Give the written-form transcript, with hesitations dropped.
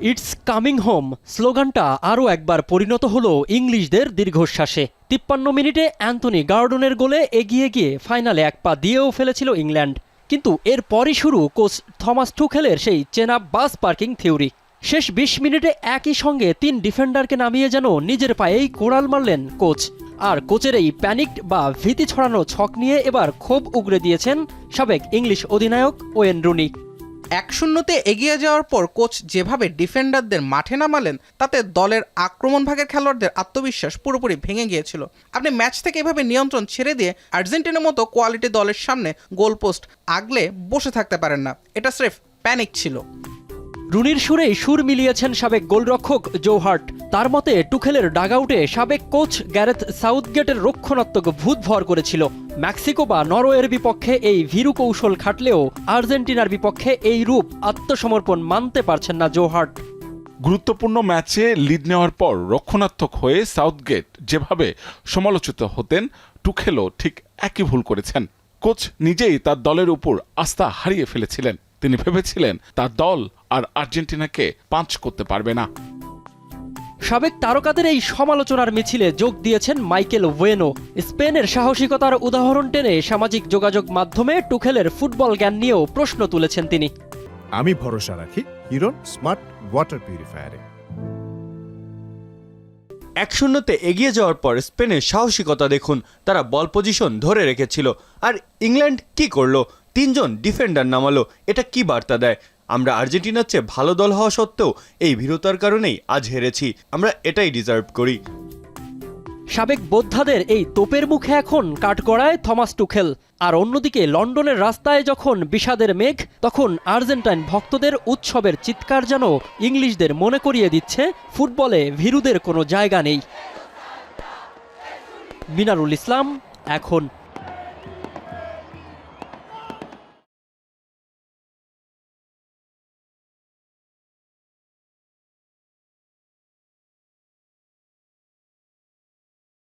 It's coming home স্লোগানটা আরও একবার পরিণত হলো ইংলিশদের দীর্ঘশ্বাসে। 53 মিনিটে অ্যান্থনি গার্ডনের গোলে এগিয়ে গিয়ে ফাইনালে এক পা দিয়েও ফেলেছিল ইংল্যান্ড। কিন্তু এরপরই শুরু কোচ থমাস টুখেলের সেই চেনা বাস পার্কিং থিওরি। শেষ 20 মিনিটে একই সঙ্গে 3 ডিফেন্ডারকে নামিয়ে যেন নিজের পায়েই কোড়াল মারলেন কোচ। আর কোচের এই প্যানিকড বা ভীতি ছড়ানো ছক নিয়ে এবার ক্ষোভ উগরে দিয়েছেন সাবেক ইংলিশ অধিনায়ক ওয়েন রুনি। 1-0 এগিয়ে যাওয়ার পর কোচ যেভাবে ডিফেন্ডারদের মাঠে নামালেন তাতে দলের আক্রমণ ভাগের খেলোয়াড়দের আত্মবিশ্বাস পুরোপুরি ভেঙে গিয়েছিল। আপনি ম্যাচ থেকে এভাবে নিয়ন্ত্রণ ছেড়ে দিয়ে আর্জেন্টিনার মতো কোয়ালিটি দলের সামনে গোলপোস্ট আগলে বসে থাকতে পারেন না। এটা স্রেফ প্যানিক ছিল। রুনির সুরেই সুর মিলিয়েছেন সাবেক গোলরক্ষক জো হার্ট। তার মতে টুখেলের ডাগআউটে সাবেক কোচ গ্যারেথ সাউথগেটের রক্ষণাত্মক ভূত ভর করেছিল। মেক্সিকো বা নরওয়ের বিপক্ষে এই ভীরু কৌশল খাটলেও আর্জেন্টিনার বিপক্ষে এই রূপ আত্মসমর্পণ মানতে পারছেন না জো হার্ট। গুরুত্বপূর্ণ ম্যাচে লিড নেওয়ার পর রক্ষণাত্মক হয়ে সাউথগেট যেভাবে সমালোচিত হতেন, টুখেলও ঠিক একই ভুল করেছেন। কোচ নিজেই তার দলের উপর আস্থা হারিয়ে ফেলেছিলেন। তিনি ভেবেছিলেন তার দল আর আর্জেন্টিনাকে পাঞ্চ করতে পারবে না। সাবেক তারকাদের এই সমালোচনার মিছিলে যোগ দিয়েছেন মাইকেল ওয়েনো। স্পেনের সাহসিকতার উদাহরণ টেনে সামাজিক যোগাযোগ মাধ্যমে টুখেলের ফুটবল জ্ঞান নিয়েও প্রশ্ন তুলেছেন তিনি। আমি ভরসা রাখি হিরন স্মার্ট ওয়াটার পিউরিফায়ারে। 1-0 এগিয়ে যাওয়ার পর স্পেনের সাহসিকতা দেখুন, তারা বল পজিশন ধরে রেখেছিল। আর ইংল্যান্ড কি করলো? 3 জন ডিফেন্ডার নামালো। এটা কি বার্তা দেয়? আমরা আর্জেন্টিনার চেয়ে ভালো দল হওয়া সত্ত্বেও এই ভীরুতার কারণেই আজ হেরেছি। আমরা এটাই ডিজার্ভ করি। সাবেক বোদ্ধাদের এই তোপের মুখে এখন কাঠগড়ায় থমাস টুখেল। আর অন্যদিকে লন্ডনের রাস্তায় যখন বিষাদের মেঘ, তখন আর্জেন্টাইন ভক্তদের উৎসবের চিৎকার যেন ইংলিশদের মনে করিয়ে দিচ্ছে ফুটবলে ভীরুদের কোনো জায়গা নেই। মিনারুল ইসলাম, এখন।